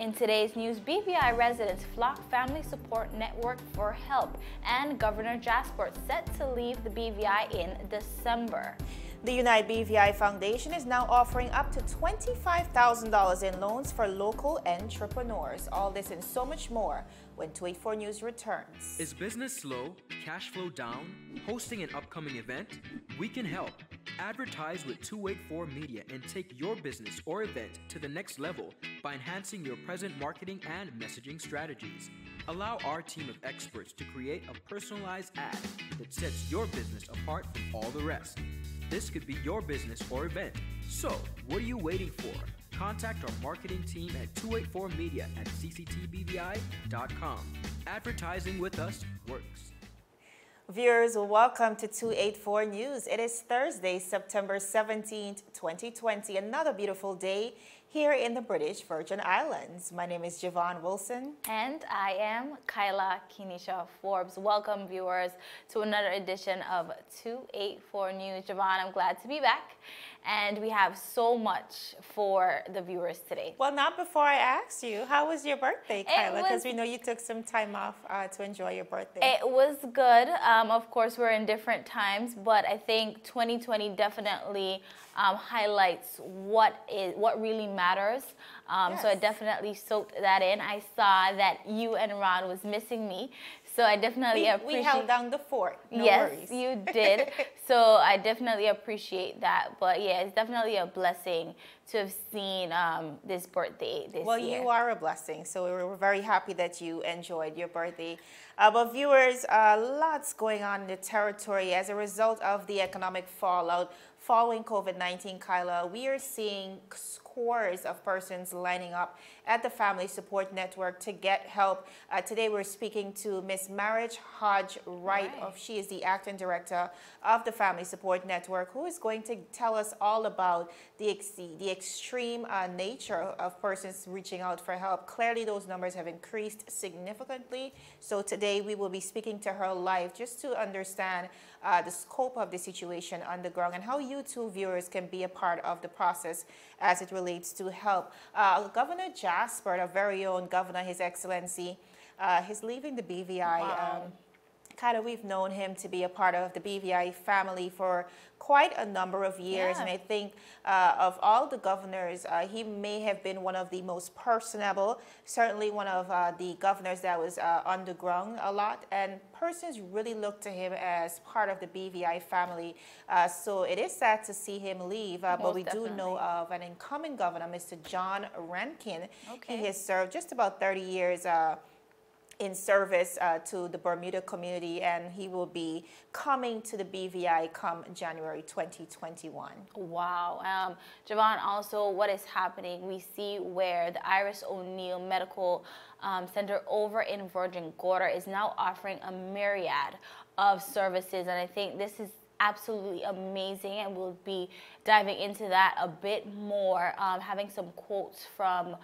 In today's news, BVI residents flock Family Support Network for help, and Governor Jaspert set to leave the BVI in December. The Unite BVI Foundation is now offering up to $25,000 in loans for local entrepreneurs. All this and so much more when 284 News returns. Is business slow? Cash flow down? Hosting an upcoming event? We can help. Advertise with 284 Media and take your business or event to the next level by enhancing your present marketing and messaging strategies. Allow our team of experts to create a personalized ad that sets your business apart from all the rest. This could be your business or event. So, what are you waiting for? Contact our marketing team at 284media at cctbvi.com. Advertising with us works. Viewers, welcome to 284 News. It is Thursday, September 17th, 2020. Another beautiful day here in the British Virgin Islands. My name is Javon Wilson. And I am Kyla Kenisha Forbes. Welcome, viewers, to another edition of 284 News. Javon, I'm glad to be back. And we have so much for the viewers today. Well, not before I ask you, how was your birthday, Kyla? Because we know you took some time off to enjoy your birthday. It was good. Of course, we're in different times, but I think 2020 definitely highlights what really matters. Yes. So I definitely soaked that in. I saw that you and Ron was missing me. So I definitely appreciate... We held down the fort. No worries. Yes, you did. So I definitely appreciate that. But yeah, it's definitely a blessing to have seen this birthday this year. Well, you are a blessing. So we're very happy that you enjoyed your birthday. But viewers, lots going on in the territory as a result of the economic fallout following COVID-19, Kyla. We are seeing scores of persons lining up at the Family Support Network to get help. Today we're speaking to Miss Marriage Hodge Wright. She is the acting director of the Family Support Network, who is going to tell us all about the extreme nature of persons reaching out for help. Clearly those numbers have increased significantly. So today we will be speaking to her live just to understand the scope of the situation on the ground and how you two viewers can be a part of the process as it relates to help. Governor Jaspert, our very own governor, His Excellency, he's leaving the BVI. Wow. We've known him to be a part of the BVI family for quite a number of years. Yeah. And I think of all the governors, he may have been one of the most personable, certainly one of the governors that was on the ground a lot. And persons really look to him as part of the BVI family. So it is sad to see him leave, but we do know of an incoming governor, Mr. John Rankin. Okay. He has served just about 30 years in service to the Bermuda community, and he will be coming to the BVI come January 2021. Wow. Javon, also what is happening, we see where the Iris O'Neill Medical Center over in Virgin Gorda is now offering a myriad of services, and I think this is absolutely amazing, and we'll be diving into that a bit more, having some quotes from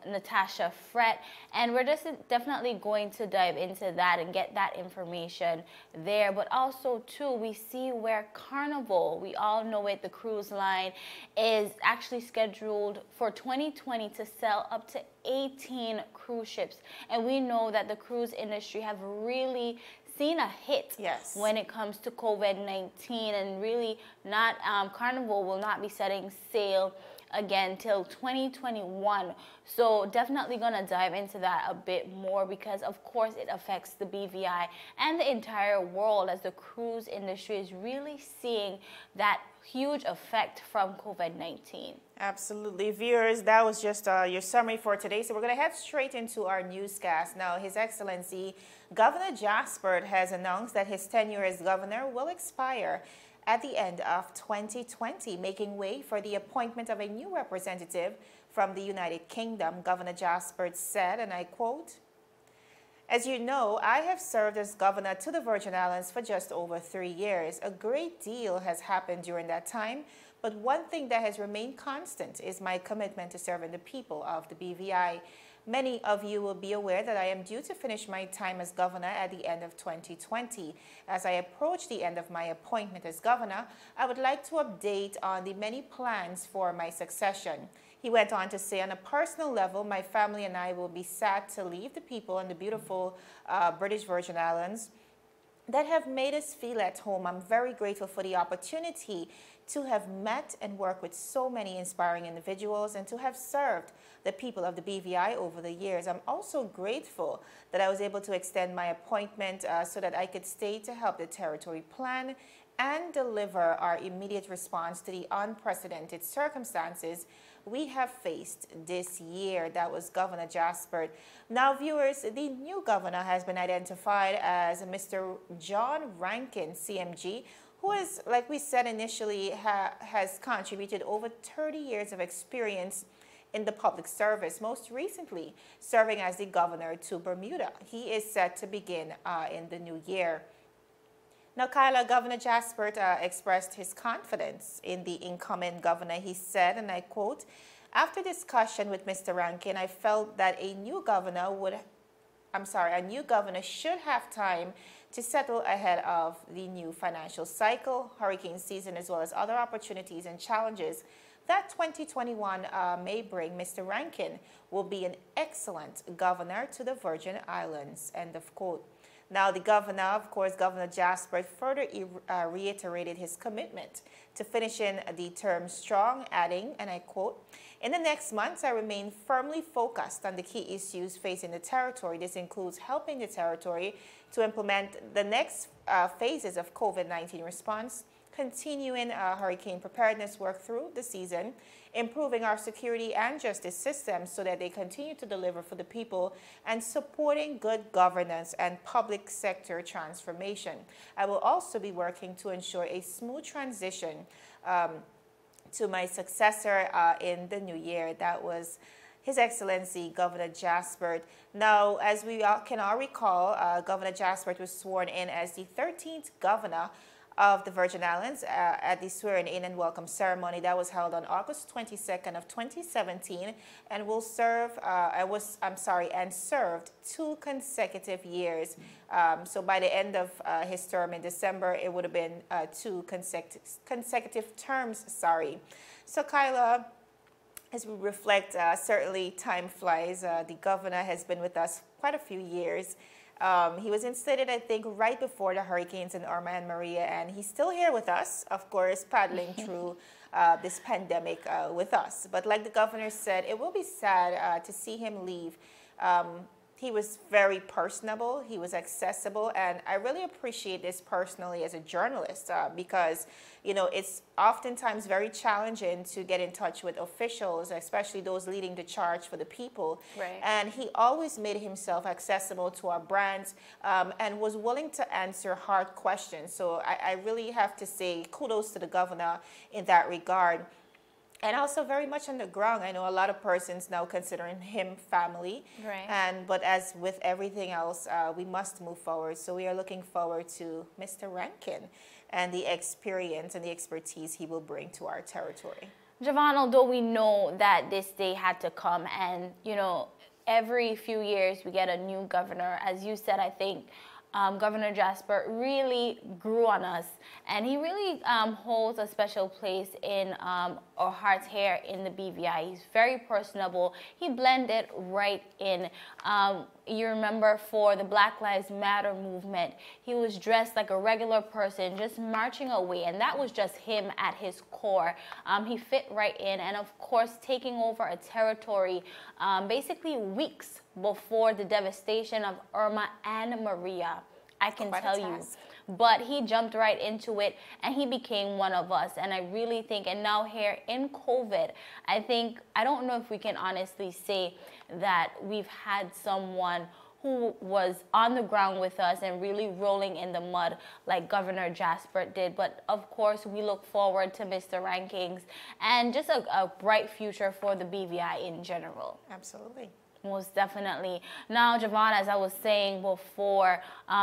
Natasha Frett, and we're just definitely going to dive into that and get that information there. But also too, we see where Carnival, we all know it, the cruise line, is actually scheduled for 2020 to sell up to 18 cruise ships, and we know that the cruise industry have really seen a hit when it comes to COVID-19, and really not Carnival will not be setting sail again till 2021. So definitely gonna dive into that a bit more, because of course it affects the BVI and the entire world, as the cruise industry is really seeing that huge effect from COVID-19. Absolutely. Viewers, that was just your summary for today. So we're going to head straight into our newscast. Now, His Excellency, Governor Jaspert has announced that his tenure as governor will expire at the end of 2020, making way for the appointment of a new representative from the United Kingdom. Governor Jaspert said, and I quote, "As you know, I have served as governor to the Virgin Islands for just over 3 years. A great deal has happened during that time, but one thing that has remained constant is my commitment to serving the people of the BVI. Many of you will be aware that I am due to finish my time as governor at the end of 2020. As I approach the end of my appointment as governor, I would like to update on the many plans for my succession. He went on to say, on a personal level, my family and I will be sad to leave the people in the beautiful British Virgin Islands that have made us feel at home. I'm very grateful for the opportunity to have met and worked with so many inspiring individuals and to have served the people of the BVI over the years. I'm also grateful that I was able to extend my appointment so that I could stay to help the territory plan and deliver our immediate response to the unprecedented circumstances we have faced this year. That was Governor Jaspert. Now, viewers, the new governor has been identified as Mr. John Rankin, CMG, who is, like we said initially, has contributed over 30 years of experience in the public service, most recently serving as the governor to Bermuda. He is set to begin in the new year. Now, Kyla, Governor Jaspert expressed his confidence in the incoming governor. He said, and I quote, "After discussion with Mr. Rankin, I felt that a new governor should have time to settle ahead of the new financial cycle, hurricane season, as well as other opportunities and challenges that 2021 may bring. Mr. Rankin will be an excellent governor to the Virgin Islands," end of quote. Now, the governor, of course, Governor Jaspert, further reiterated his commitment to finishing the term strong, adding, and I quote, "In the next months, I remain firmly focused on the key issues facing the territory. This includes helping the territory to implement the next phases of COVID-19 response, continuing hurricane preparedness work through the season, improving our security and justice systems so that they continue to deliver for the people, and supporting good governance and public sector transformation. I will also be working to ensure a smooth transition to my successor in the new year." That was His Excellency Governor Jaspert. Now, as we can all recall, Governor Jaspert was sworn in as the 13th governor of the Virgin Islands at the swearing-in and welcome ceremony that was held on August 22nd of 2017, and will serve and served 2 consecutive years. So by the end of his term in December, it would have been 2 consecutive terms. So Kyla, as we reflect, certainly time flies. The governor has been with us quite a few years. He was instated, I think, right before the hurricanes in Irma and Maria, and he's still here with us, of course, paddling through this pandemic with us. But like the governor said, it will be sad to see him leave. He was very personable, he was accessible, and I really appreciate this personally as a journalist because, you know, it's oftentimes very challenging to get in touch with officials, especially those leading the charge for the people. Right. And he always made himself accessible to our brands and was willing to answer hard questions. So I really have to say kudos to the governor in that regard. And also very much on the ground. I know a lot of persons now considering him family. Right. But as with everything else, we must move forward. So we are looking forward to Mr. Rankin and the experience and the expertise he will bring to our territory. Javon, although we know that this day had to come, and, you know, every few years we get a new governor, as you said, I think Governor Jaspert really grew on us, and he really holds a special place in our hearts here in the BVI. He's very personable. He blended right in. You remember for the Black Lives Matter movement, he was dressed like a regular person, just marching away, and that was just him at his core. He fit right in, and of course, taking over a territory basically weeks before the devastation of Irma and Maria, I can tell you. But he jumped right into it, and he became one of us. And I really think, and now here in COVID, I don't know if we can honestly say that we've had someone who was on the ground with us and really rolling in the mud like Governor Jaspert did. But of course, we look forward to Mr. Rankings and just a bright future for the BVI in general. Absolutely. Most definitely. Now, Javon, as I was saying before,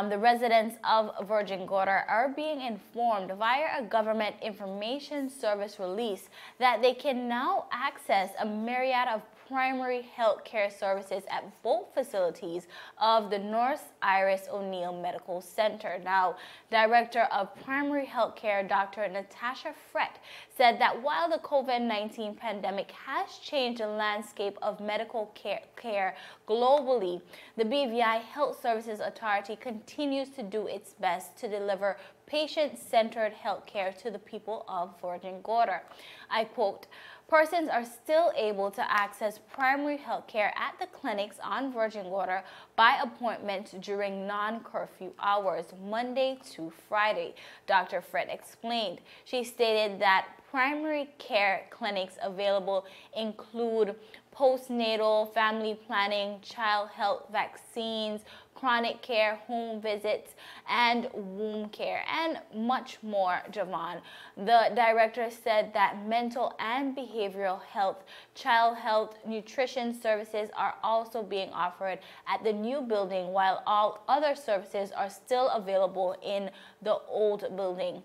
the residents of Virgin Gorda are being informed via a government information service release that they can now access a myriad of primary health care services at both facilities of the North Iris O'Neill Medical Center. Now, Director of Primary Health Care, Dr. Natasha Frett, said that while the COVID-19 pandemic has changed the landscape of medical care globally, the BVI Health Services Authority continues to do its best to deliver patient-centered health care to the people of Virgin Gorda. I quote, "Persons are still able to access primary health care at the clinics on Virgin Gorda by appointment during non-curfew hours, Monday to Friday," Dr. Frett explained. She stated that primary care clinics available include postnatal, family planning, child health vaccines, chronic care, home visits, and womb care, and much more, Javon. The director said that mental and behavioral health, child health, nutrition services are also being offered at the new building, while all other services are still available in the old building.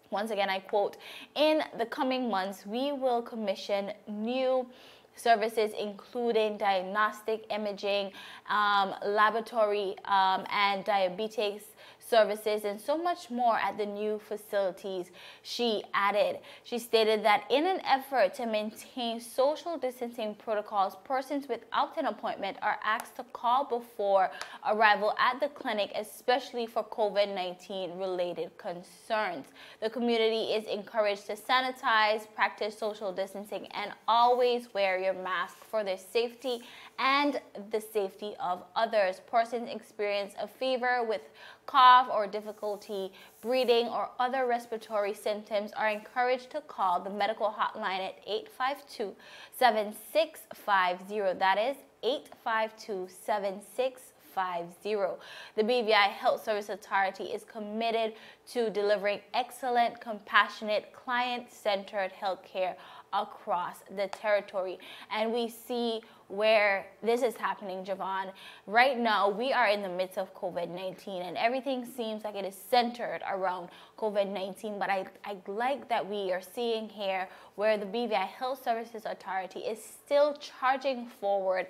Once again, I quote, "In the coming months, we will commission new services including diagnostic imaging, laboratory, and diabetes services, and so much more at the new facilities," she added. She stated that in an effort to maintain social distancing protocols, persons without an appointment are asked to call before arrival at the clinic, especially for COVID-19 related concerns. The community is encouraged to sanitize, practice social distancing, and always wear your mask for their safety and the safety of others. Persons experience a fever with cough or difficulty breathing or other respiratory symptoms are encouraged to call the medical hotline at 852-7650. That is 852-7650. The BVI Health Service Authority is committed to delivering excellent, compassionate, client-centered health care across the territory. And we see where this is happening, Javon. Right now, we are in the midst of COVID-19, and everything seems like it is centered around COVID-19, but I like that we are seeing here where the BVI Health Services Authority is still charging forward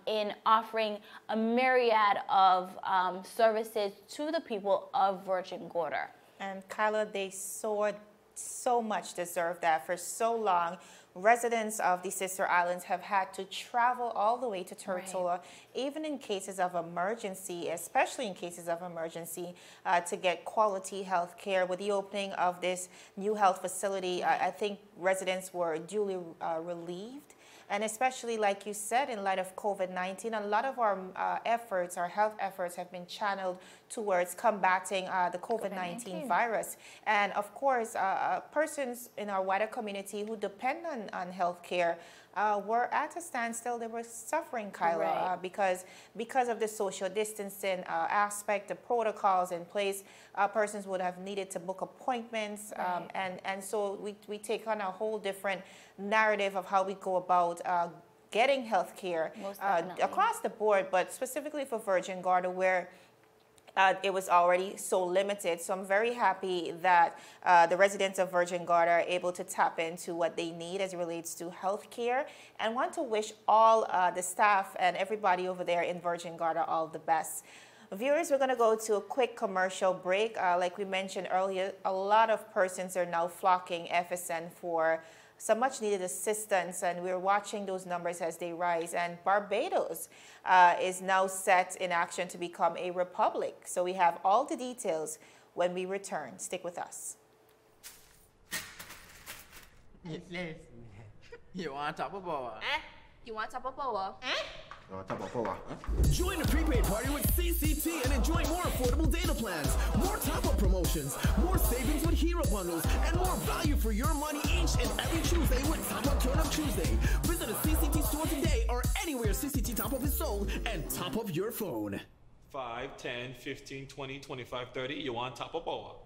in offering a myriad of services to the people of Virgin Gorda. And Kyla, they so much deserve that. For so long, residents of the Sister Islands have had to travel all the way to Tortola, even in cases of emergency, especially in cases of emergency, to get quality health care. With the opening of this new health facility, I think residents were duly relieved. And especially, like you said, in light of COVID-19, a lot of our efforts, our health efforts have been channeled towards combating the COVID-19 virus. And of course, persons in our wider community who depend on health care were at a standstill. They were suffering, Kyla, because of the social distancing aspect, the protocols in place. Persons would have needed to book appointments, and so we take on a whole different narrative of how we go about getting health care across the board, but specifically for Virgin Gorda, where it was already so limited. So I'm very happy that the residents of Virgin Gorda are able to tap into what they need as it relates to health care, and want to wish all the staff and everybody over there in Virgin Gorda all the best. Viewers, we're going to go to a quick commercial break. Like we mentioned earlier, a lot of persons are now flocking FSN for some much needed assistance, and we're watching those numbers as they rise. And Barbados is now set in action to become a republic. So we have all the details when we return. Stick with us. You want top of power? You want top of power? Join the prepaid party with CCT and enjoy more affordable data plans, more top-up promotions, more savings with hero bundles, and more value for your money each and every Tuesday with Top Up Turn Up Tuesday. Visit a CCT store today or anywhere CCT Top Up is sold and top up your phone. 5, 10, 15, 20, 25, 30. You want top of power?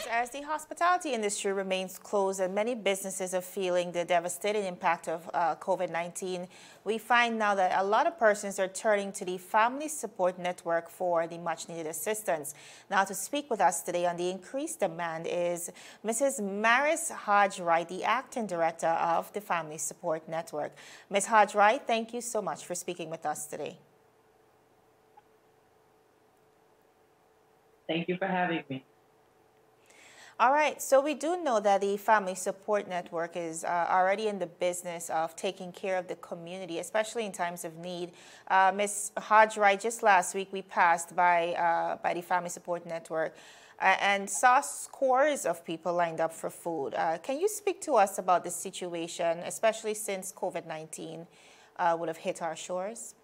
As the hospitality industry remains closed and many businesses are feeling the devastating impact of COVID-19, we find now that a lot of persons are turning to the Family Support Network for the much-needed assistance. Now, to speak with us today on the increased demand is Mrs. Maris Hodge-Wright, the Acting Director of the Family Support Network. Ms. Hodge-Wright, thank you so much for speaking with us today. Thank you for having me. All right, so we do know that the Family Support Network is already in the business of taking care of the community, especially in times of need. Ms. Hodge-Wright, just last week we passed by the Family Support Network and saw scores of people lined up for food. Can you speak to us about the situation, especially since COVID-19 would have hit our shores?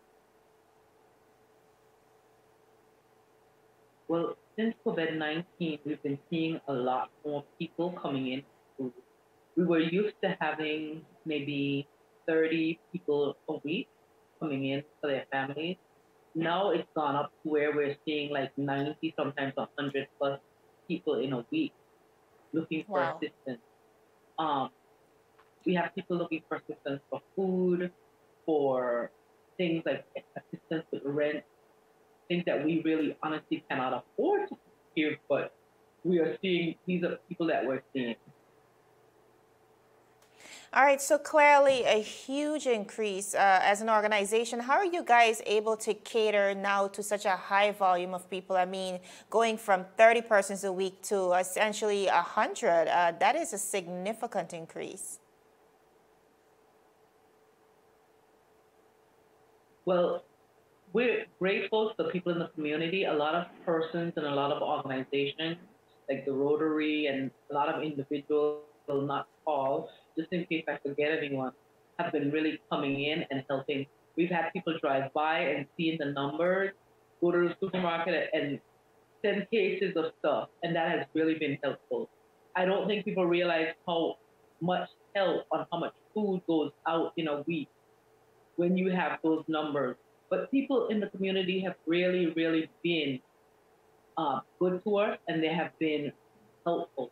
Well, since COVID-19, we've been seeing a lot more people coming in for food. We were used to having maybe 30 people a week coming in for their families. Now it's gone up to where we're seeing like 90, sometimes 100 plus people in a week looking for assistance. We have people looking for assistance for food, for things like assistance with rent, things that we really honestly cannot afford to give, but we are seeing, these are people that we're seeing. All right, so clearly a huge increase as an organization. How are you guys able to cater now to such a high volume of people? I mean, going from 30 persons a week to essentially 100, that is a significant increase. Well, we're grateful to the people in the community. A lot of persons and a lot of organizations, like the Rotary and a lot of individuals, will not call, just in case I forget anyone, have been really coming in and helping. We've had people drive by and see the numbers, go to the supermarket and send cases of stuff, and that has really been helpful. I don't think people realize how much help on how much food goes out in a week when you have those numbers. But people in the community have really, really been good to us, and they have been helpful.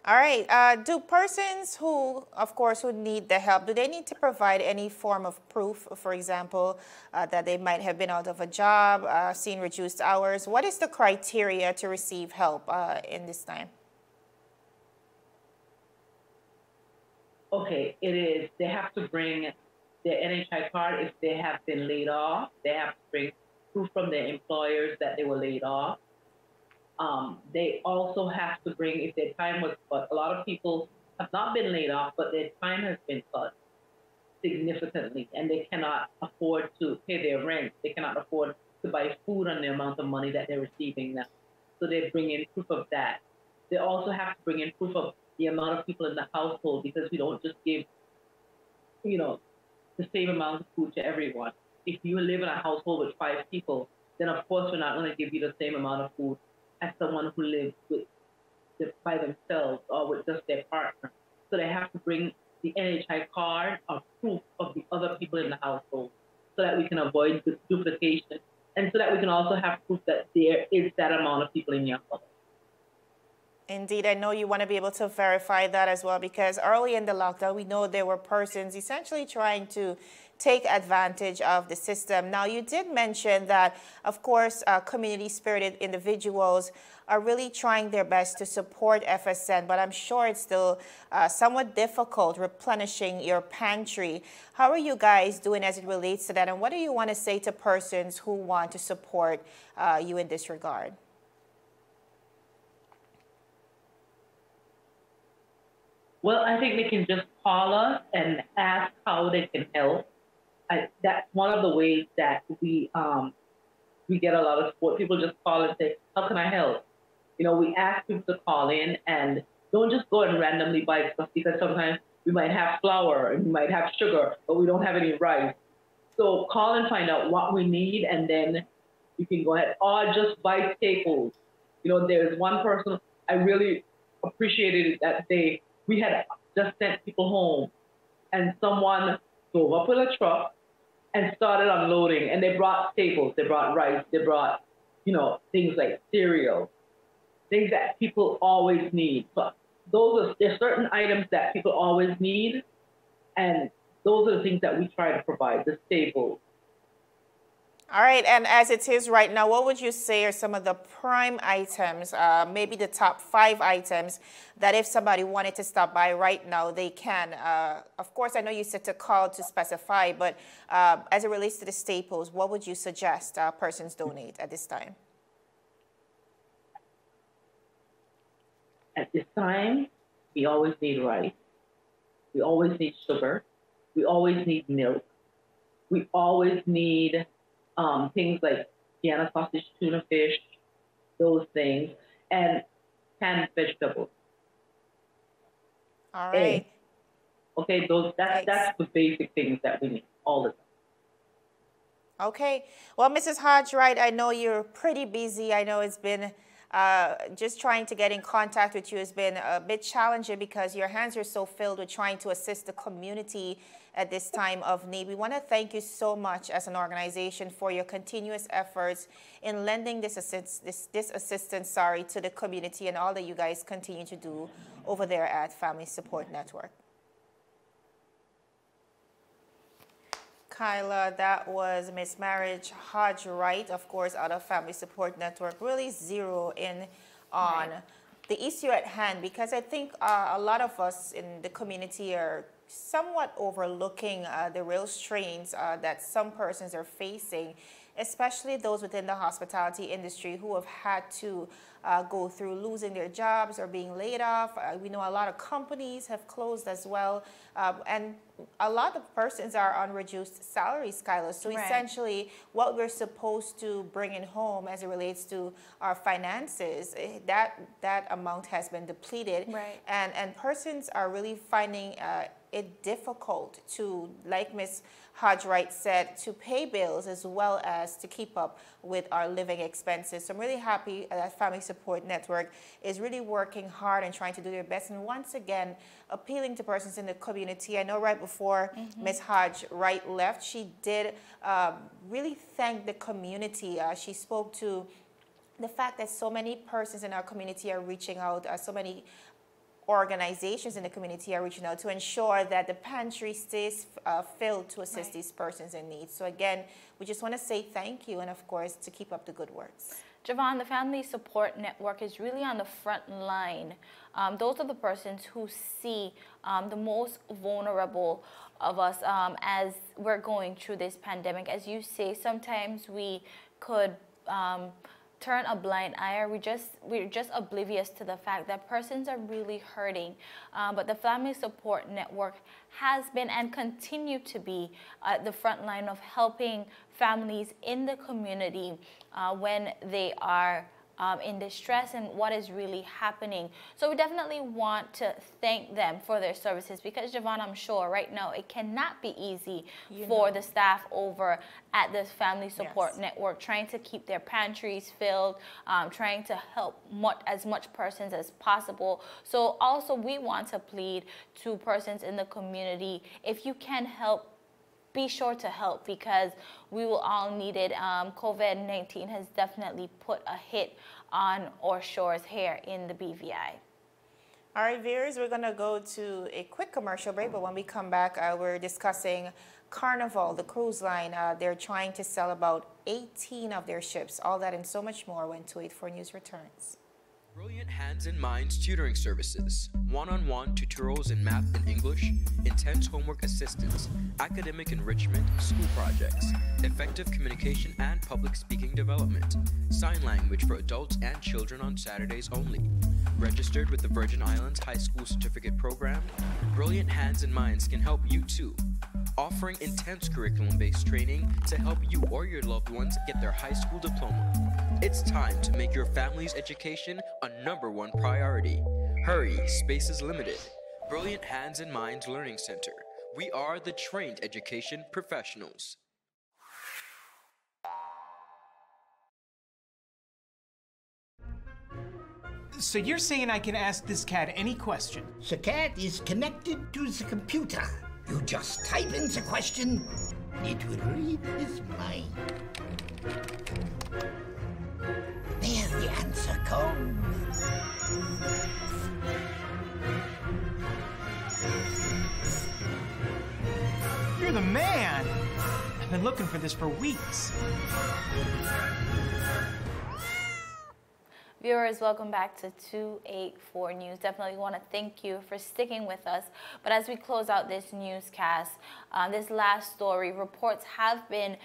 All right. Do persons who, of course, who need the help, do they need to provide any form of proof, for example, that they might have been out of a job, seen reduced hours? What is the criteria to receive help in this time? Okay, it is. They have to bring their NHI card if they have been laid off. They have to bring proof from their employers that they were laid off. They also have to bring, if their time was cut, a lot of people have not been laid off, but their time has been cut significantly, and they cannot afford to pay their rent. They cannot afford to buy food on the amount of money that they're receiving now. So they bring in proof of that. They also have to bring in proof of the amount of people in the household, because we don't just give, the same amount of food to everyone. If you live in a household with 5 people, then of course we're not going to give you the same amount of food as someone who lives by themselves or with just their partner. So they have to bring the NHI card or proof of the other people in the household so that we can avoid the duplication, and so that we can also have proof that there is that amount of people in your household. Indeed, I know you want to be able to verify that as well, because early in the lockdown, we know there were persons essentially trying to take advantage of the system. Now, you did mention that, of course, community-spirited individuals are really trying their best to support FSN, but I'm sure it's still somewhat difficult replenishing your pantry. How are you guys doing as it relates to that, and what do you want to say to persons who want to support you in this regard? Well, I think they can just call us and ask how they can help. That's one of the ways that we get a lot of support. People just call and say, how can I help? We ask people to call in, and don't just go and randomly buy stuff, because sometimes we might have flour and we might have sugar, but we don't have any rice. So call and find out what we need, and then you can go ahead, or just buy staples. There's one person I really appreciated that we had just sent people home, and someone drove up with a truck and started unloading, and they brought staples, they brought rice, they brought, things like cereal. things that people always need. So there's certain items that people always need, and those are the things that we try to provide, the staples. All right, and as it is right now, what would you say are some of the prime items, maybe the top 5 items that if somebody wanted to stop by right now, they can? Of course, I know you said to call to specify, but as it relates to the staples, what would you suggest persons donate at this time? At this time, we always need rice. We always need sugar. We always need milk. We always need things like Vienna sausage, tuna fish, those things, and canned vegetables. All right. Eggs. Okay, that's the basic things that we need all the time. Okay. Well, Mrs. Hodge, right, I know you're pretty busy. I know it's been just trying to get in contact with you has been a bit challenging because your hands are so filled with trying to assist the community at this time of need. We want to thank you so much as an organization for your continuous efforts in lending this assistance to the community and all that you guys continue to do over there at Family Support Network. Kyla, that was Miss Marriage Hodge Wright, of course, out of Family Support Network, really zero in on the issue at hand, because I think a lot of us in the community are somewhat overlooking the real strains that some persons are facing, especially those within the hospitality industry who have had to go through losing their jobs or being laid off. We know a lot of companies have closed as well, and a lot of persons are on reduced salaries, Skylar. So essentially what we're supposed to bring in home as it relates to our finances, that amount has been depleted. And persons are really finding it difficult to, like Ms. Hodge Wright said, to pay bills as well as to keep up with our living expenses. So I'm really happy that Family Support Network is really working hard and trying to do their best. And once again, appealing to persons in the community. I know right before Ms. Hodge Wright left, she did really thank the community. She spoke to the fact that so many persons in our community are reaching out, so many organizations in the community are reaching out to ensure that the pantry stays filled to assist these persons in need. So again, we just want to say thank you and of course to keep up the good works. Javon, the Family Support Network is really on the front line. Those are the persons who see the most vulnerable of us as we're going through this pandemic. As you say, sometimes we could turn a blind eye, or we're just oblivious to the fact that persons are really hurting. But the Family Support Network has been and continue to be at the front line of helping families in the community when they are in distress and what is really happening. So we definitely want to thank them for their services, because Javon, I'm sure right now it cannot be easy for the staff over at this Family Support Network, trying to keep their pantries filled, trying to help as much persons as possible. So also we want to plead to persons in the community, if you can help, be sure to help, because we will all need it. COVID-19 has definitely put a hit on our shores here in the BVI. All right, viewers, we're going to go to a quick commercial break, but when we come back, we're discussing Carnival, the cruise line. They're trying to sell about 18 of their ships. All that and so much more when 284 News returns. Brilliant Hands and Minds tutoring services, one-on-one tutorials in math and English, intense homework assistance, academic enrichment, school projects, effective communication and public speaking development, sign language for adults and children on Saturdays only. Registered with the Virgin Islands High School Certificate Program, Brilliant Hands and Minds can help you too. Offering intense curriculum-based training to help you or your loved ones get their high school diploma. It's time to make your family's education a #1 priority. Hurry, space is limited. Brilliant Hands and Minds Learning Center. We are the trained education professionals. So you're saying I can ask this cat any question? The cat is connected to the computer. You just type in the question, it will read his mind. There, the answer comes. You're the man! I've been looking for this for weeks. Viewers, welcome back to 284 News. Definitely want to thank you for sticking with us. But as we close out this newscast, this last story, reports have been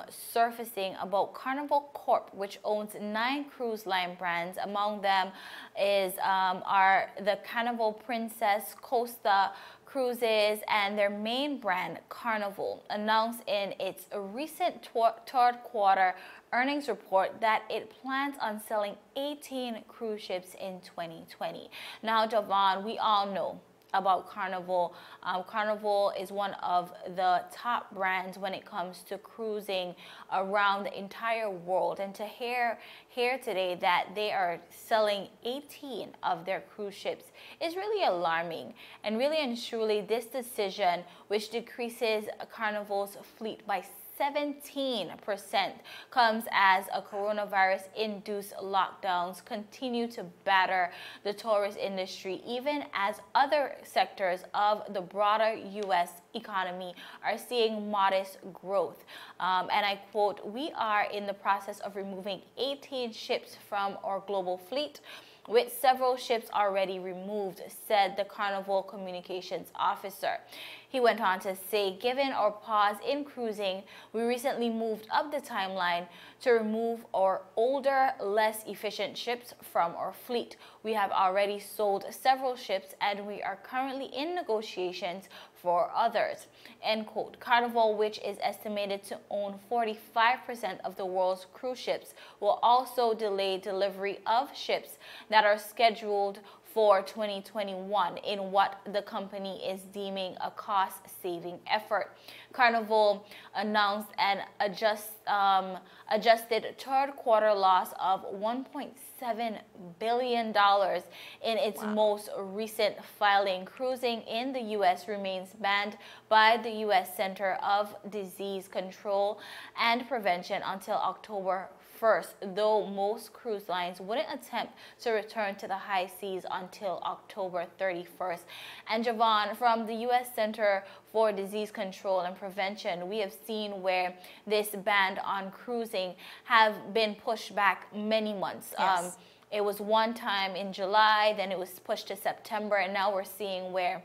surfacing about Carnival Corp, which owns 9 cruise line brands. Among them are the Carnival Princess, Costa Cruises, and their main brand, Carnival, announced in its recent third quarter earnings report that it plans on selling 18 cruise ships in 2020. Now, Javon, we all know about Carnival. Carnival is one of the top brands when it comes to cruising around the entire world. And to hear today that they are selling 18 of their cruise ships is really alarming. And really and truly, this decision, which decreases Carnival's fleet by 17%, comes as a coronavirus-induced lockdowns continue to batter the tourist industry, even as other sectors of the broader U.S. economy are seeing modest growth. And I quote, "We are in the process of removing 18 ships from our global fleet, with several ships already removed," said the Carnival communications officer. He went on to say, "Given our pause in cruising, we recently moved up the timeline to remove our older, less efficient ships from our fleet. We have already sold several ships and we are currently in negotiations for others," end quote. Carnival, which is estimated to own 45% of the world's cruise ships, will also delay delivery of ships that are scheduled for 2021 in what the company is deeming a cost-saving effort. Carnival announced an adjusted third quarter loss of $1.7 billion in its most recent filing. Cruising in the U.S. remains banned by the U.S. Center of Disease Control and Prevention until October 1st, though most cruise lines wouldn't attempt to return to the high seas until October 31st. And Javon, from the U.S. Center for Disease Control and Prevention, we have seen where this ban on cruising have been pushed back many months. Yes. It was one time in July, then it was pushed to September, and now we're seeing where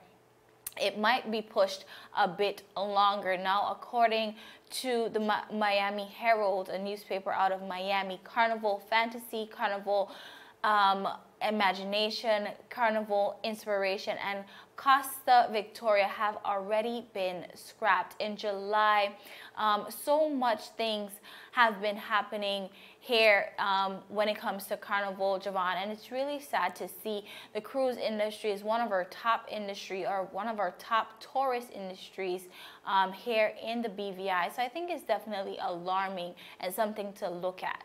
it might be pushed a bit longer. Now, according to the Miami Herald, a newspaper out of Miami, Carnival Fantasy, Carnival Imagination, Carnival Inspiration, and Costa Victoria have already been scrapped. In July, so much things have been happening here when it comes to Carnival, Javon, and it's really sad to see. The cruise industry is one of our top industry, or one of our top tourist industries here in the BVI. So I think it's definitely alarming and something to look at.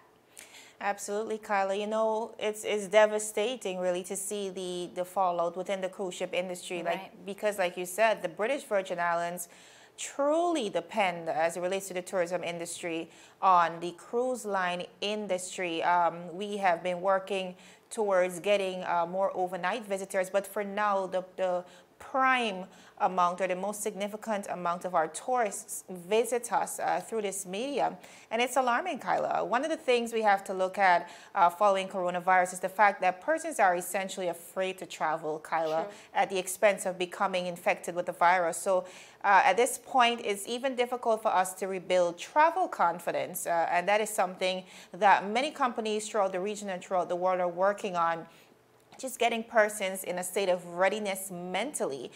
Absolutely, Kyla. You know, it's devastating, really, to see the fallout within the cruise ship industry. Right. Because, like you said, the British Virgin Islands truly depend, as it relates to the tourism industry, on the cruise line industry. We have been working towards getting more overnight visitors, but for now, the prime amount, or the most significant amount, of our tourists visit us through this medium. And it's alarming, Kyla. One of the things we have to look at following coronavirus is the fact that persons are essentially afraid to travel, Kyla, at the expense of becoming infected with the virus. So at this point, it's even difficult for us to rebuild travel confidence. And that is something that many companies throughout the region and throughout the world are working on, just getting persons in a state of readiness mentally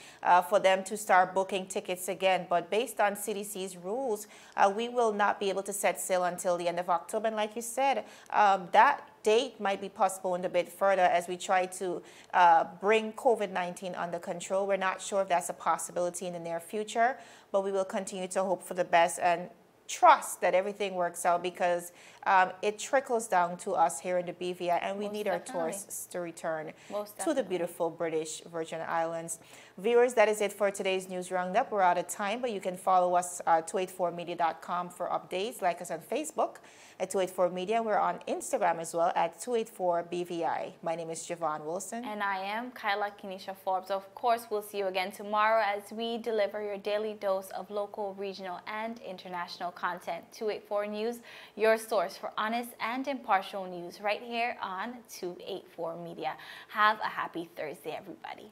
for them to start booking tickets again. But based on CDC's rules, we will not be able to set sail until the end of October. And like you said, that date might be postponed a bit further as we try to bring COVID-19 under control. We're not sure if that's a possibility in the near future, but we will continue to hope for the best and trust that everything works out, because it trickles down to us here in the BVI, and we need our tourists to return to the beautiful British Virgin Islands. Viewers, that is it for today's News Roundup. We're out of time, but you can follow us at 284media.com for updates. Like us on Facebook at 284 Media. We're on Instagram as well at 284BVI. My name is Javon Wilson. And I am Kyla Kenesha Forbes. Of course, we'll see you again tomorrow as we deliver your daily dose of local, regional, and international content. 284 News, your source for honest and impartial news right here on 284 Media. Have a happy Thursday, everybody.